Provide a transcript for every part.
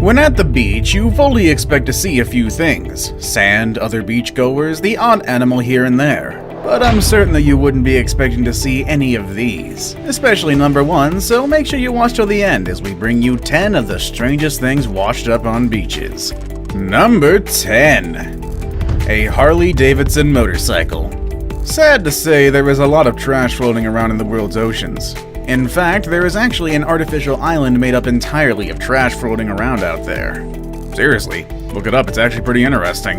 When at the beach, you fully expect to see a few things: sand, other beachgoers, the odd animal here and there. But I'm certain that you wouldn't be expecting to see any of these, especially number 1, so make sure you watch till the end as we bring you 10 of the strangest things washed up on beaches. Number 10. A Harley-Davidson motorcycle. Sad to say, there is a lot of trash floating around in the world's oceans. In fact, there is actually an artificial island made up entirely of trash floating around out there. Seriously, look it up, it's actually pretty interesting.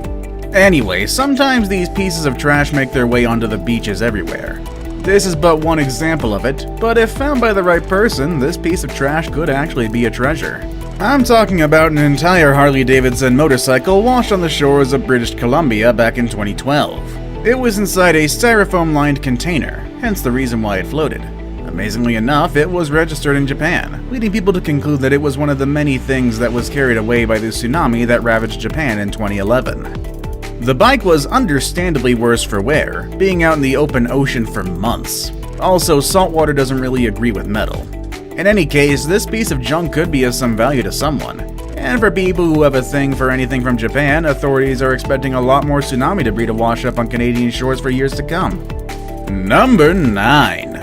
Anyway, sometimes these pieces of trash make their way onto the beaches everywhere. This is but one example of it, but if found by the right person, this piece of trash could actually be a treasure. I'm talking about an entire Harley-Davidson motorcycle washed on the shores of British Columbia back in 2012. It was inside a styrofoam-lined container, hence the reason why it floated. Amazingly enough, it was registered in Japan, leading people to conclude that it was one of the many things that was carried away by the tsunami that ravaged Japan in 2011. The bike was understandably worse for wear, being out in the open ocean for months. Also, salt water doesn't really agree with metal. In any case, this piece of junk could be of some value to someone. And for people who have a thing for anything from Japan, authorities are expecting a lot more tsunami debris to wash up on Canadian shores for years to come. Number 9.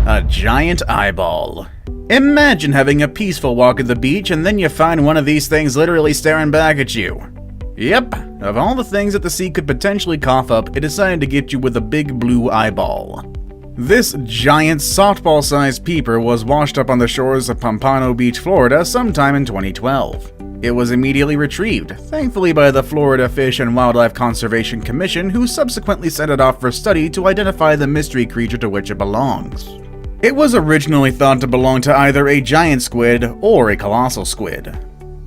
A giant eyeball. Imagine having a peaceful walk at the beach and then you find one of these things literally staring back at you. Yep, of all the things that the sea could potentially cough up, it decided to get you with a big blue eyeball. This giant softball-sized peeper was washed up on the shores of Pompano Beach, Florida sometime in 2012. It was immediately retrieved, thankfully by the Florida Fish and Wildlife Conservation Commission, who subsequently sent it off for study to identify the mystery creature to which it belongs. It was originally thought to belong to either a giant squid or a colossal squid.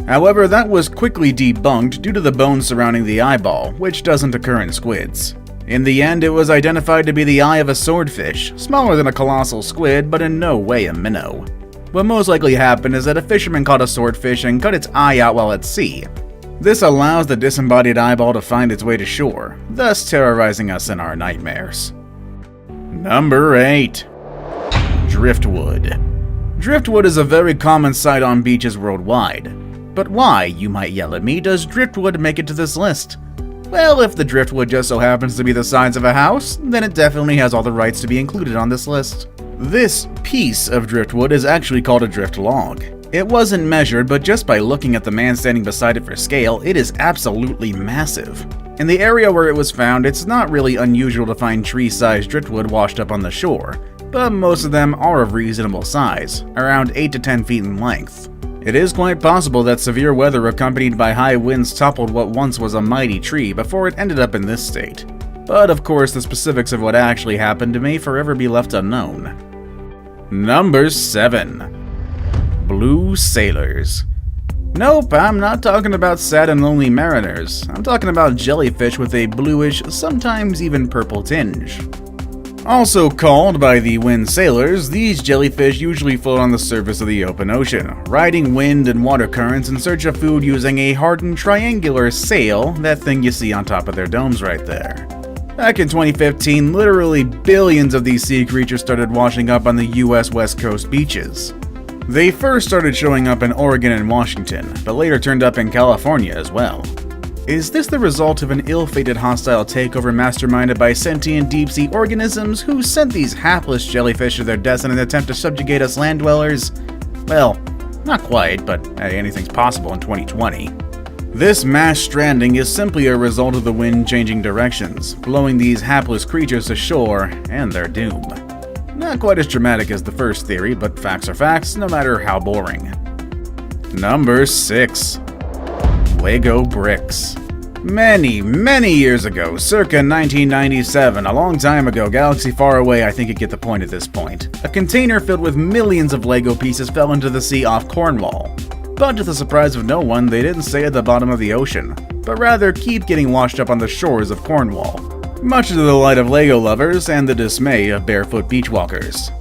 However, that was quickly debunked due to the bones surrounding the eyeball, which doesn't occur in squids. In the end, it was identified to be the eye of a swordfish, smaller than a colossal squid, but in no way a minnow. What most likely happened is that a fisherman caught a swordfish and cut its eye out while at sea. This allows the disembodied eyeball to find its way to shore, thus terrorizing us in our nightmares. Number 8. Driftwood. Driftwood is a very common sight on beaches worldwide. But why, you might yell at me, does driftwood make it to this list? Well, if the driftwood just so happens to be the size of a house, then it definitely has all the rights to be included on this list. This piece of driftwood is actually called a drift log. It wasn't measured, but just by looking at the man standing beside it for scale, it is absolutely massive. In the area where it was found, it's not really unusual to find tree-sized driftwood washed up on the shore, but most of them are of reasonable size, around 8 to 10 feet in length. It is quite possible that severe weather accompanied by high winds toppled what once was a mighty tree before it ended up in this state. But of course, the specifics of what actually happened may forever be left unknown. Number 7. Blue sailors. Nope, I'm not talking about sad and lonely mariners. I'm talking about jellyfish with a bluish, sometimes even purple tinge. Also called by the wind sailors, these jellyfish usually float on the surface of the open ocean, riding wind and water currents in search of food using a hardened triangular sail, that thing you see on top of their domes right there. Back in 2015, literally billions of these sea creatures started washing up on the US West Coast beaches. They first started showing up in Oregon and Washington, but later turned up in California as well. Is this the result of an ill-fated hostile takeover masterminded by sentient deep-sea organisms who sent these hapless jellyfish to their deaths in an attempt to subjugate us land dwellers? Well, not quite, but hey, anything's possible in 2020. This mass stranding is simply a result of the wind changing directions, blowing these hapless creatures to shore and their doom. Not quite as dramatic as the first theory, but facts are facts, no matter how boring. Number 6. Lego bricks. Many years ago, circa 1997, a long time ago, galaxy far away, I think you get the point at this point, a container filled with millions of Lego pieces fell into the sea off Cornwall. But to the surprise of no one, they didn't stay at the bottom of the ocean, but rather keep getting washed up on the shores of Cornwall, much to the delight of Lego lovers and the dismay of barefoot beach walkers.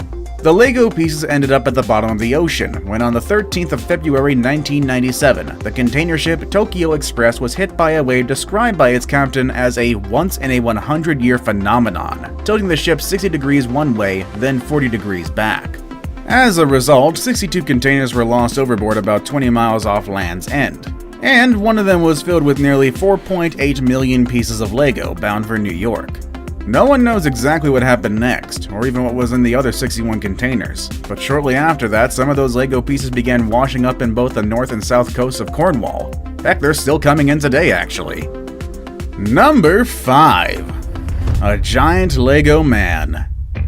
The Lego pieces ended up at the bottom of the ocean when on the 13th of February 1997, the container ship Tokyo Express was hit by a wave described by its captain as a once-in-a-100-year phenomenon, tilting the ship 60 degrees one way, then 40 degrees back. As a result, 62 containers were lost overboard about 20 miles off Land's End, and one of them was filled with nearly 4.8 million pieces of Lego bound for New York. No one knows exactly what happened next, or even what was in the other 61 containers, but shortly after that, some of those Lego pieces began washing up in both the north and south coasts of Cornwall. Heck, they're still coming in today, actually. Number 5. A giant Lego man.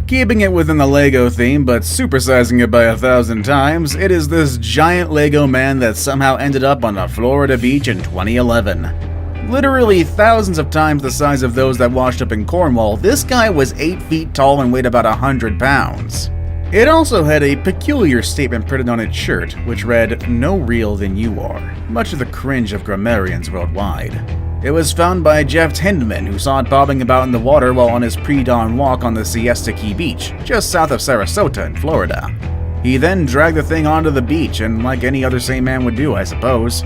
Keeping it within the Lego theme, but supersizing it by 1,000 times, it is this giant Lego man that somehow ended up on a Florida beach in 2011. Literally thousands of times the size of those that washed up in Cornwall, this guy was 8 feet tall and weighed about 100 pounds. It also had a peculiar statement printed on its shirt, which read, "No real than you are," much to the cringe of grammarians worldwide. It was found by Jeff Tindman, who saw it bobbing about in the water while on his pre-dawn walk on the Siesta Key Beach, just south of Sarasota in Florida. He then dragged the thing onto the beach, and like any other sane man would do, I suppose.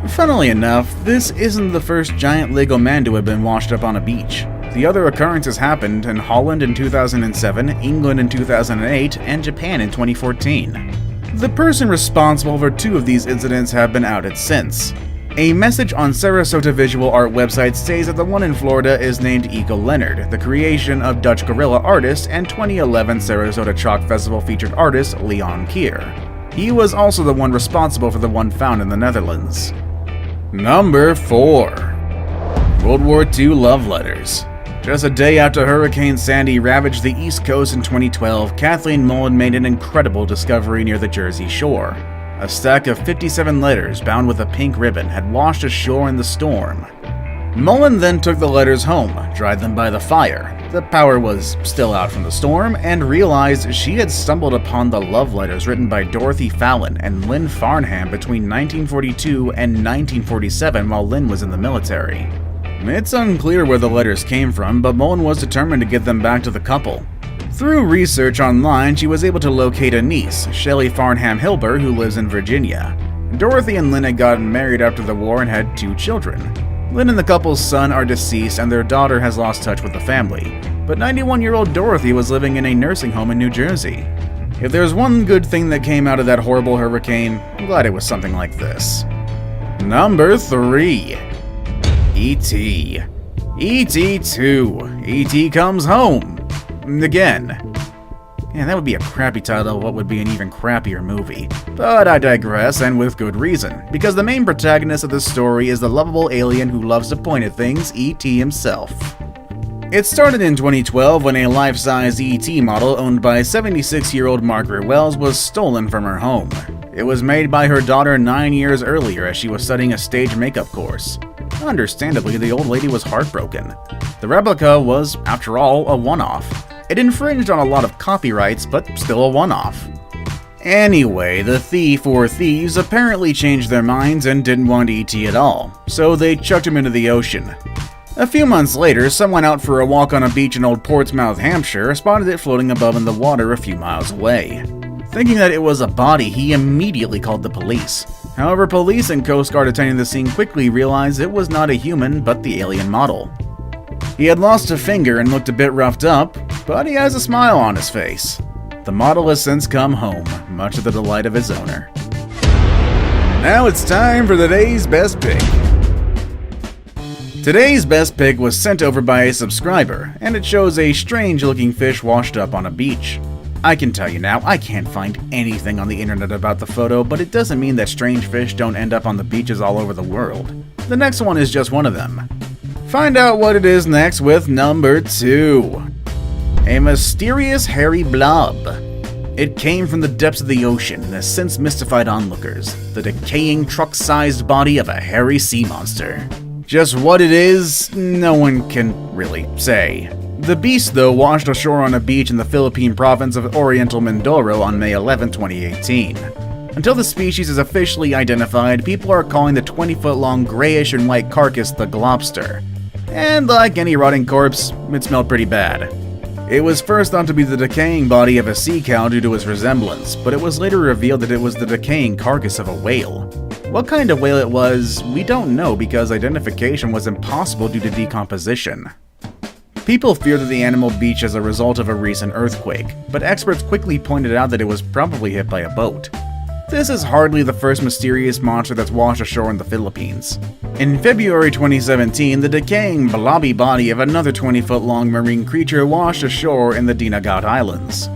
Funnily enough, this isn't the first giant Lego man to have been washed up on a beach. The other occurrences happened in Holland in 2007, England in 2008, and Japan in 2014. The person responsible for 2 of these incidents have been outed since. A message on Sarasota visual art website states that the one in Florida is named Eco Leonard, the creation of Dutch guerrilla artist and 2011 Sarasota Chalk Festival featured artist Leon Kier. He was also the one responsible for the one found in the Netherlands. Number 4. World War II love letters. Just a day after Hurricane Sandy ravaged the East Coast in 2012, Kathleen Mullen made an incredible discovery near the Jersey Shore. A stack of 57 letters bound with a pink ribbon had washed ashore in the storm. Mullen then took the letters home, dried them by the fire. The power was still out from the storm, and realized she had stumbled upon the love letters written by Dorothy Fallon and Lynn Farnham between 1942 and 1947 while Lynn was in the military. It's unclear where the letters came from, but Mullen was determined to get them back to the couple. Through research online, she was able to locate a niece, Shelley Farnham Hilber, who lives in Virginia. Dorothy and Lynn had gotten married after the war and had 2 children. Lynn and the couple's son are deceased and their daughter has lost touch with the family, but 91-year-old Dorothy was living in a nursing home in New Jersey. If there's one good thing that came out of that horrible hurricane, I'm glad it was something like this. Number 3. E.T. E.T. 2. E.T. Comes Home. Again. Yeah, that would be a crappy title of what would be an even crappier movie. But I digress, and with good reason, because the main protagonist of this story is the lovable alien who loves to point at things, E.T. himself. It started in 2012 when a life-size E.T. model owned by 76-year-old Margaret Wells was stolen from her home. It was made by her daughter 9 years earlier as she was studying a stage makeup course. Understandably, the old lady was heartbroken. The replica was, after all, a one-off. It infringed on a lot of copyrights, but still a one-off. Anyway, the thief or thieves apparently changed their minds and didn't want E.T. at all, so they chucked him into the ocean. A few months later, someone out for a walk on a beach in Old Portsmouth, Hampshire, spotted it floating above in the water a few miles away. Thinking that it was a body, he immediately called the police. However, police and Coast Guard attending the scene quickly realized it was not a human, but the alien model. He had lost a finger and looked a bit roughed up, but he has a smile on his face. The model has since come home, much to the delight of his owner. Now it's time for today's best pick. Today's best pick was sent over by a subscriber, and it shows a strange-looking fish washed up on a beach. I can tell you now, I can't find anything on the internet about the photo, but it doesn't mean that strange fish don't end up on the beaches all over the world. The next one is just one of them. Find out what it is next with number 2. A mysterious hairy blob. It came from the depths of the ocean and has since mystified onlookers. The decaying truck-sized body of a hairy sea monster. Just what it is, no one can really say. The beast, though, washed ashore on a beach in the Philippine province of Oriental Mindoro on May 11, 2018. Until the species is officially identified, people are calling the 20-foot-long grayish and white carcass the globster. And like any rotting corpse, it smelled pretty bad. It was first thought to be the decaying body of a sea cow due to its resemblance, but it was later revealed that it was the decaying carcass of a whale. What kind of whale it was, we don't know because identification was impossible due to decomposition. People feared that the animal beached as a result of a recent earthquake, but experts quickly pointed out that it was probably hit by a boat. This is hardly the first mysterious monster that's washed ashore in the Philippines. In February 2017, the decaying blobby body of another 20-foot-long marine creature washed ashore in the Dinagat Islands.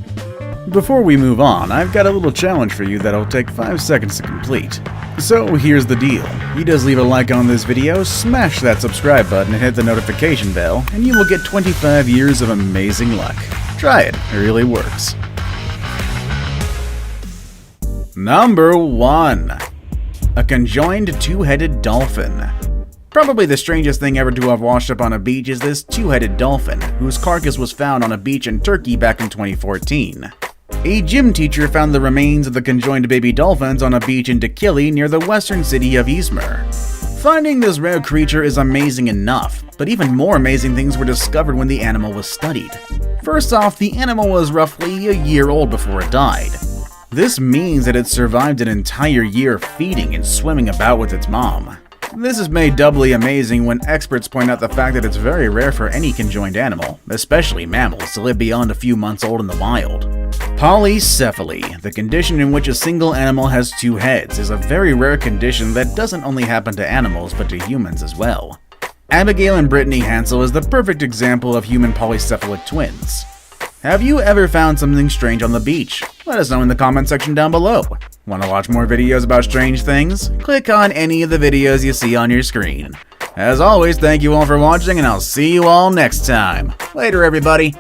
Before we move on, I've got a little challenge for you that'll take 5 seconds to complete. So here's the deal. You just leave a like on this video, smash that subscribe button and hit the notification bell, and you will get 25 years of amazing luck. Try it really works. Number 1. A conjoined two-headed dolphin. Probably the strangest thing ever to have washed up on a beach is this two-headed dolphin, whose carcass was found on a beach in Turkey back in 2014. A gym teacher found the remains of the conjoined baby dolphins on a beach in Dikili near the western city of Izmir. Finding this rare creature is amazing enough, but even more amazing things were discovered when the animal was studied. First off, the animal was roughly a year old before it died. This means that it survived an entire year feeding and swimming about with its mom. This is made doubly amazing when experts point out the fact that it's very rare for any conjoined animal, especially mammals, to live beyond a few months old in the wild. Polycephaly, the condition in which a single animal has two heads, is a very rare condition that doesn't only happen to animals but to humans as well. Abigail and Brittany Hansel is the perfect example of human polycephalic twins. Have you ever found something strange on the beach? Let us know in the comment section down below. Want to watch more videos about strange things? Click on any of the videos you see on your screen. As always, thank you all for watching, and I'll see you all next time. Later, everybody.